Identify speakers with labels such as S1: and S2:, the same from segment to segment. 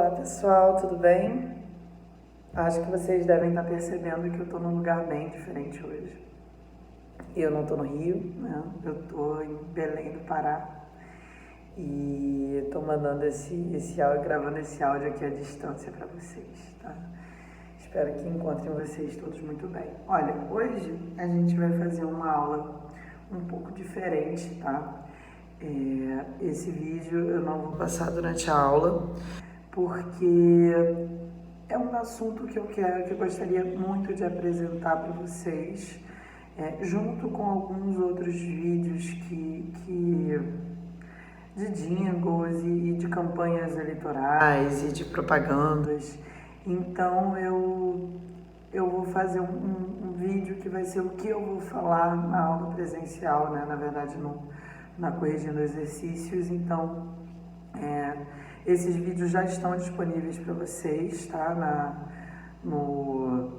S1: Olá pessoal, tudo bem? Acho que vocês devem estar percebendo que eu estou num lugar bem diferente hoje. Eu não estou no Rio, né? Eu estou em Belém do Pará e estou mandando esse áudio, gravando esse áudio aqui à distância para vocês, tá? Espero que encontrem vocês todos muito bem. Olha, hoje a gente vai fazer uma aula um pouco diferente, tá? Esse vídeo eu não vou passar durante a aula, porque é um assunto que eu gostaria muito de apresentar para vocês, junto com alguns outros vídeos de jingles e de campanhas eleitorais e de propagandas. Então eu vou fazer um vídeo que vai ser o que eu vou falar na aula presencial, né? Na verdade, na Corrigindo Exercícios. Então, esses vídeos já estão disponíveis para vocês, tá? No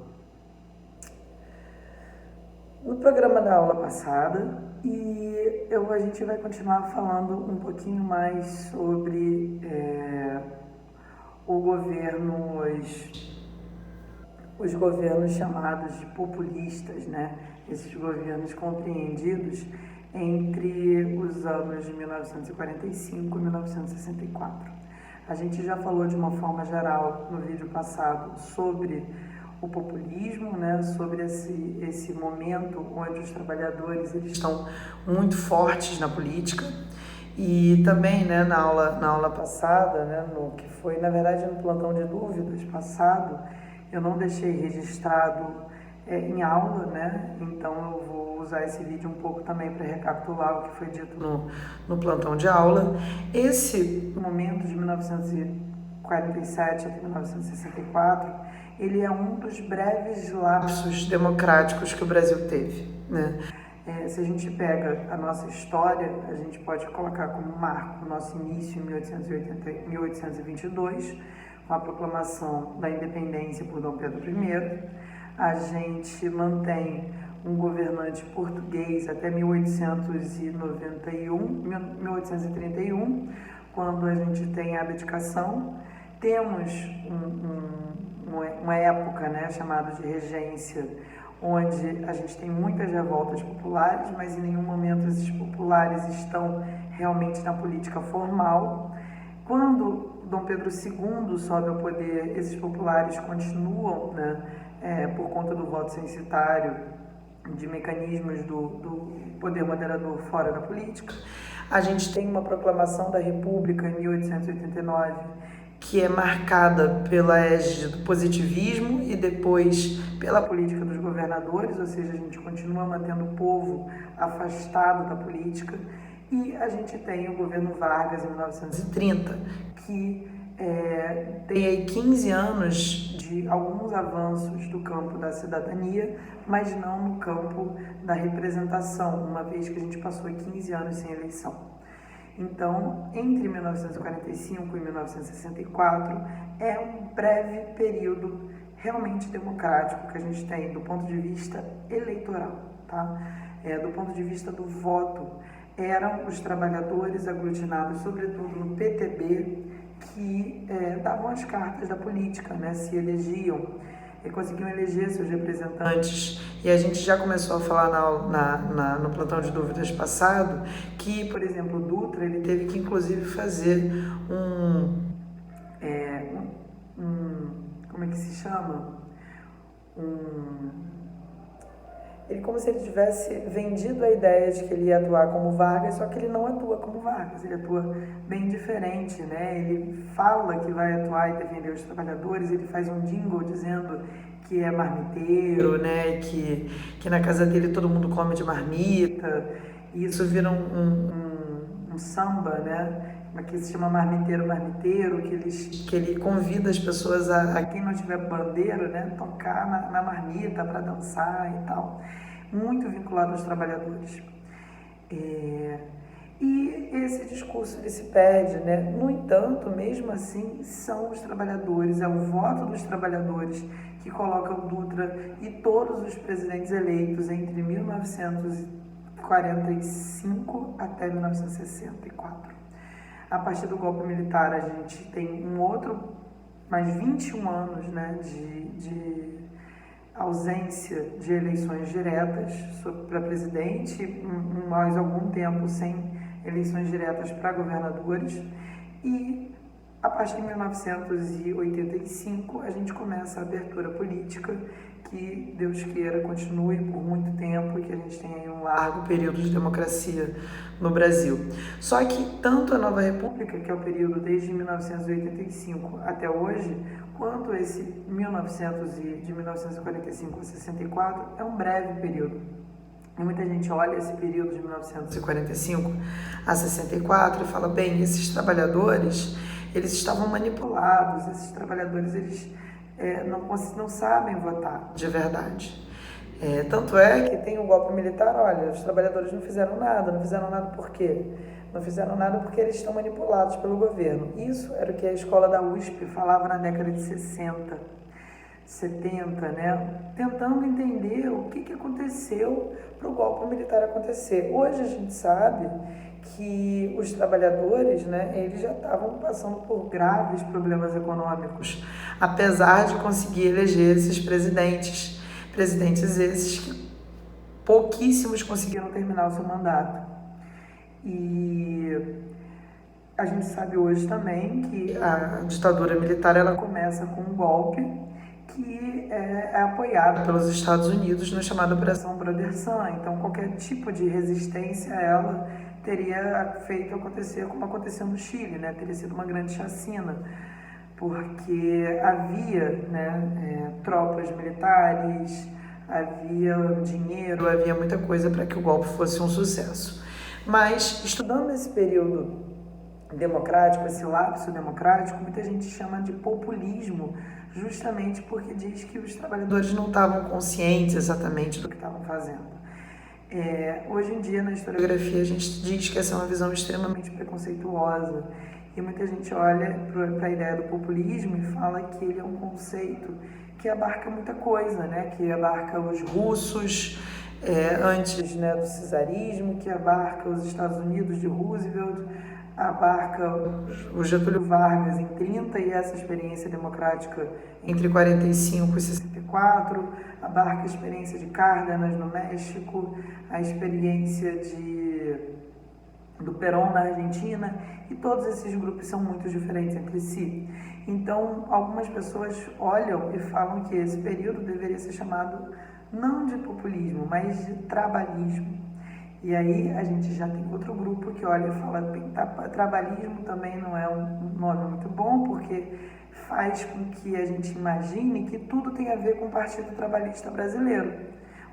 S1: programa da aula passada. E a gente vai continuar falando um pouquinho mais sobre os governos chamados de populistas, né? Esses governos compreendidos entre os anos de 1945 e 1964. A gente já falou de uma forma geral no vídeo passado sobre o populismo, né? Sobre esse momento onde os trabalhadores eles estão muito fortes na política. E também, né, na aula passada, né, no que foi, na verdade, no plantão de dúvidas passado, eu não deixei registrado em aula, né? Então eu vou usar esse vídeo um pouco também para recapitular o que foi dito no plantão de aula. Esse momento de 1947 até 1964, ele é um dos breves lapsos democráticos que o Brasil teve, né? Se a gente pega a nossa história, a gente pode colocar como marco o nosso início em 1822, com a proclamação da independência por Dom Pedro I. A gente mantém um governante português até 1831, quando a gente tem a abdicação. Temos uma época, né, chamada de regência, onde a gente tem muitas revoltas populares, mas em nenhum momento esses populares estão realmente na política formal. Quando Dom Pedro II sobe ao poder, esses populares continuam, né, por conta do voto censitário, de mecanismos do poder moderador fora da política. A gente tem uma proclamação da República em 1889, que é marcada pela égide do positivismo e depois pela política dos governadores, ou seja, a gente continua mantendo o povo afastado da política. E a gente tem o governo Vargas em 1930, que tem aí 15 anos de alguns avanços do campo da cidadania, mas não no campo da representação, uma vez que a gente passou 15 anos sem eleição. Então, entre 1945 e 1964, é um breve período realmente democrático que a gente tem do ponto de vista eleitoral, tá? Do ponto de vista do voto, eram os trabalhadores aglutinados, sobretudo no PTB, que davam as cartas da política, né? Se elegiam e conseguiam eleger seus representantes. E a gente já começou a falar no plantão de dúvidas passado que, por exemplo, o Dutra ele teve que inclusive fazer como é que se chama? Ele como se ele tivesse vendido a ideia de que ele ia atuar como Vargas, só que ele não atua como Vargas, ele atua bem diferente, né? Ele fala que vai atuar e defender os trabalhadores, ele faz um jingle dizendo que é marmiteiro, né? Que na casa dele todo mundo come de marmita, e isso vira um samba, né? Que se chama Marmiteiro, que ele convida as pessoas a quem não tiver bandeira, né, tocar na marmita para dançar e tal. Muito vinculado aos trabalhadores. E esse discurso ele se perde, né? No entanto, mesmo assim, são os trabalhadores, é o voto dos trabalhadores que coloca o Dutra e todos os presidentes eleitos entre 1945 até 1964. A partir do golpe militar, a gente tem um outro mais 21 anos, né, de ausência de eleições diretas para presidente, mais algum tempo sem eleições diretas para governadores, e a partir de 1985 a gente começa a abertura política, que Deus queira continue por muito tempo e que a gente tenha aí um largo período de democracia no Brasil. Só que tanto a Nova República, que é o período desde 1985 até hoje, quanto esse de 1945 a 64 é um breve período. E muita gente olha esse período de 1945 a 64 e fala, bem, esses trabalhadores, eles estavam manipulados, esses trabalhadores, eles não sabem votar de verdade. Tanto é que tem o golpe militar, olha, os trabalhadores não fizeram nada por quê? Não fizeram nada porque eles estão manipulados pelo governo. Isso era o que a escola da USP falava na década de 60, 70, né? Tentando entender o que aconteceu para o golpe militar acontecer. Hoje a gente sabe que os trabalhadores, né, eles já estavam passando por graves problemas econômicos, apesar de conseguir eleger esses presidentes esses que pouquíssimos conseguiram terminar o seu mandato. E a gente sabe hoje também que a ditadura militar ela começa com um golpe que é apoiado pelos Estados Unidos na chamada Operação Brother Sun. Então, qualquer tipo de resistência a ela teria feito acontecer como aconteceu no Chile, né? Teria sido uma grande chacina, porque havia, né, tropas militares, havia dinheiro, havia muita coisa para que o golpe fosse um sucesso. Mas, estudando esse período democrático, esse lapso democrático, muita gente chama de populismo, justamente porque diz que os trabalhadores não estavam conscientes exatamente do que estavam fazendo. Hoje em dia, na historiografia, a gente diz que essa é uma visão extremamente preconceituosa, e muita gente olha para a ideia do populismo e fala que ele é um conceito que abarca muita coisa, né? Que abarca os russos antes, né, do czarismo, que abarca os Estados Unidos de Roosevelt, abarca o Getúlio Vargas em 30 e essa experiência democrática entre 45 e 64, abarca a experiência de Cárdenas no México, a experiência do Perón na Argentina, e todos esses grupos são muito diferentes entre si. Então, algumas pessoas olham e falam que esse período deveria ser chamado não de populismo, mas de trabalhismo. E aí a gente já tem outro grupo que olha e fala, bem, trabalhismo também não é um nome muito bom, porque faz com que a gente imagine que tudo tem a ver com o Partido Trabalhista Brasileiro,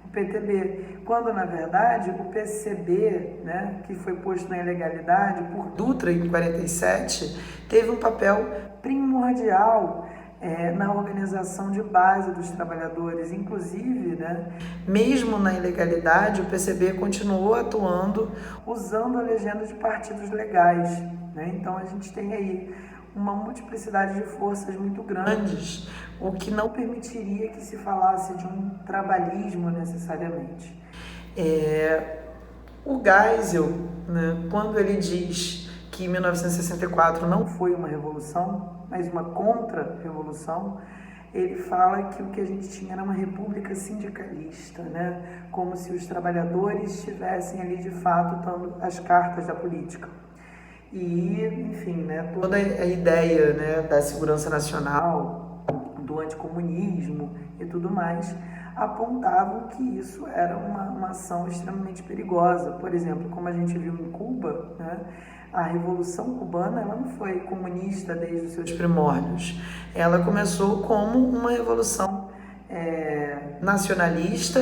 S1: o PTB, quando na verdade o PCB, né, que foi posto na ilegalidade por Dutra em 47, teve um papel primordial na organização de base dos trabalhadores, inclusive, né, mesmo na ilegalidade, o PCB continuou atuando usando a legenda de partidos legais, né? Então a gente tem aí uma multiplicidade de forças muito grandes, o que não permitiria que se falasse de um trabalhismo necessariamente. O Geisel, né, quando ele diz que 1964 não foi uma revolução, mas uma contra-revolução, ele fala que o que a gente tinha era uma república sindicalista, né? Como se os trabalhadores estivessem ali de fato dando as cartas da política. E, enfim, né, toda a ideia, né, da segurança nacional, do anticomunismo e tudo mais, apontavam que isso era uma ação extremamente perigosa. Por exemplo, como a gente viu em Cuba, né, a Revolução Cubana ela não foi comunista desde os seus primórdios. Ela começou como uma revolução nacionalista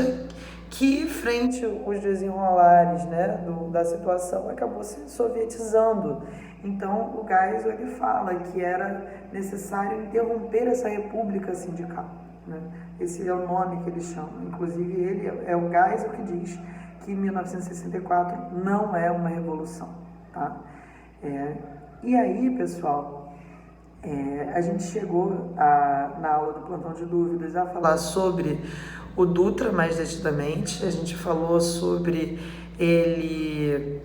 S1: que, frente aos desenrolares, né, da situação, acabou se sovietizando. Então, o Geisel ele fala que era necessário interromper essa república sindical, né? Esse é o nome que eles chamam. Inclusive, ele é o Geisel que diz que 1964 não é uma revolução, tá? E aí, pessoal, a gente chegou na aula do Plantão de Dúvidas a falar sobre o Dutra mais detidamente. A gente falou sobre ele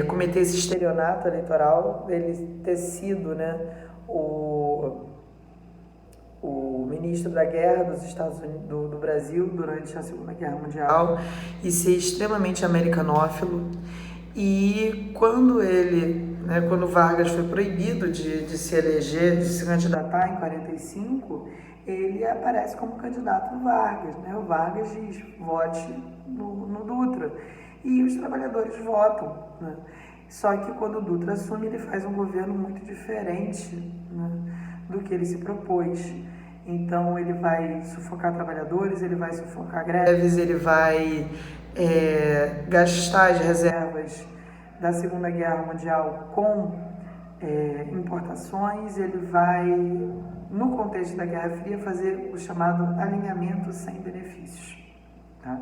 S1: cometer esse estelionato eleitoral, ele ter sido, né, o o ministro da Guerra dos Estados Unidos, do Brasil durante a Segunda Guerra Mundial e ser extremamente americanófilo. E quando quando Vargas foi proibido de se eleger, de se candidatar em 45, ele aparece como candidato do Vargas, né? O Vargas diz, vote no Dutra. E os trabalhadores votam, né? Só que quando o Dutra assume, ele faz um governo muito diferente, né, do que ele se propôs. Então ele vai sufocar trabalhadores, ele vai sufocar greves, ele vai gastar as reservas da Segunda Guerra Mundial com importações, ele vai, no contexto da Guerra Fria, fazer o chamado alinhamento sem benefícios. Tá?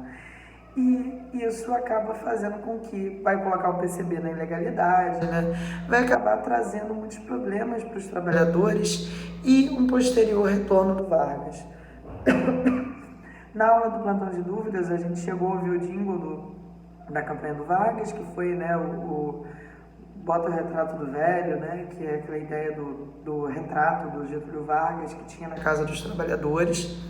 S1: E isso acaba fazendo com que vai colocar o PCB na ilegalidade, né? Vai acabar trazendo muitos problemas para os trabalhadores e um posterior retorno do Vargas. Na aula do Plantão de Dúvidas, a gente chegou a ouvir o jingle da campanha do Vargas, que foi, né, o bota o retrato do velho, né, que é aquela ideia do retrato do Getúlio Vargas que tinha na Casa dos Trabalhadores.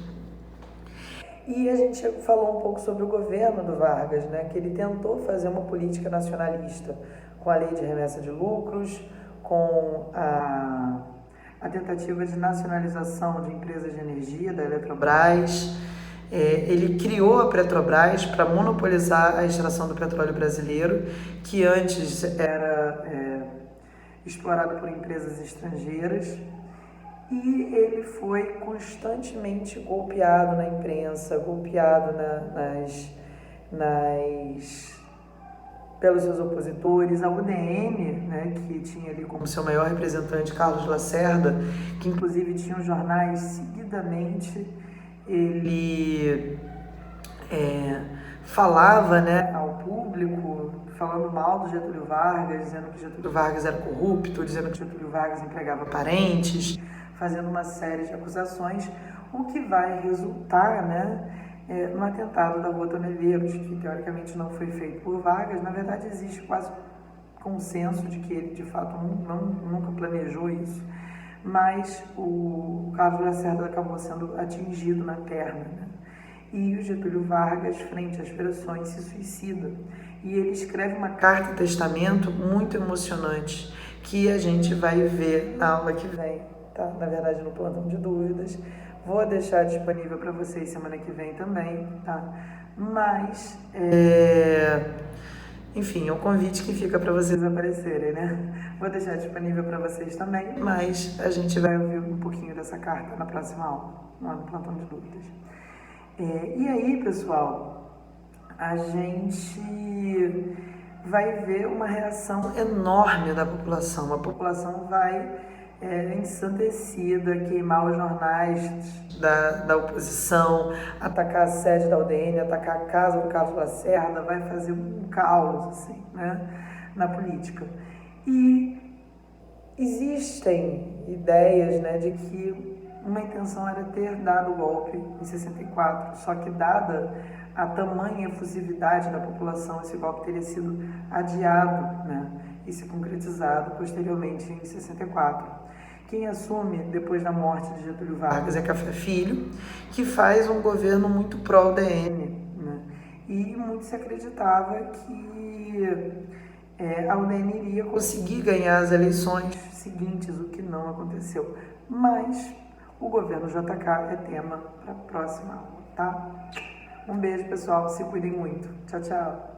S1: E a gente falou um pouco sobre o governo do Vargas, né, que ele tentou fazer uma política nacionalista com a lei de remessa de lucros, com a tentativa de nacionalização de empresas de energia da Eletrobras. Ele criou a Petrobras para monopolizar a extração do petróleo brasileiro, que antes era explorado por empresas estrangeiras. E ele foi constantemente golpeado na imprensa, golpeado pelos seus opositores. A UDN, né, que tinha ali como seu maior representante Carlos Lacerda, que inclusive tinha os jornais seguidamente, ele falava, né, ao público, falando mal do Getúlio Vargas, dizendo que Getúlio Vargas era corrupto, dizendo que Getúlio Vargas empregava parentes, fazendo uma série de acusações, o que vai resultar, né, no atentado da Rua Toneleiros, que teoricamente não foi feito por Vargas. Na verdade, existe quase consenso de que ele, de fato, nunca planejou isso, mas o Carlos Lacerda acabou sendo atingido na perna, né? E o Getúlio Vargas, frente às pressões, se suicida. E ele escreve uma carta-testamento muito emocionante, que a gente vai ver na aula que vem, tá? Na verdade, no Plantão de Dúvidas. Vou deixar disponível para vocês semana que vem também, tá? Mas, enfim, é um convite que fica para vocês aparecerem, né? Vou deixar disponível para vocês também, mas a gente vai ouvir um pouquinho dessa carta na próxima aula, lá no Plantão de Dúvidas. E aí, pessoal, a gente vai ver uma reação enorme da população. A população vai ensandecida, queimar os jornais da oposição, atacar a sede da UDN, atacar a casa do Carlos Lacerda, vai fazer um caos, assim, né, na política. E existem ideias, né, de que uma intenção era ter dado o golpe em 64, só que dada a tamanha efusividade da população, esse golpe teria sido adiado, né, e se concretizado posteriormente em 64. Quem assume depois da morte de Getúlio Vargas é Café Filho, que faz um governo muito pró-UDN, né, e muito se acreditava que a UDN iria conseguir ganhar as eleições seguintes, o que não aconteceu. Mas o governo JK é tema para a próxima aula, tá? Um beijo, pessoal. Se cuidem muito. Tchau, tchau.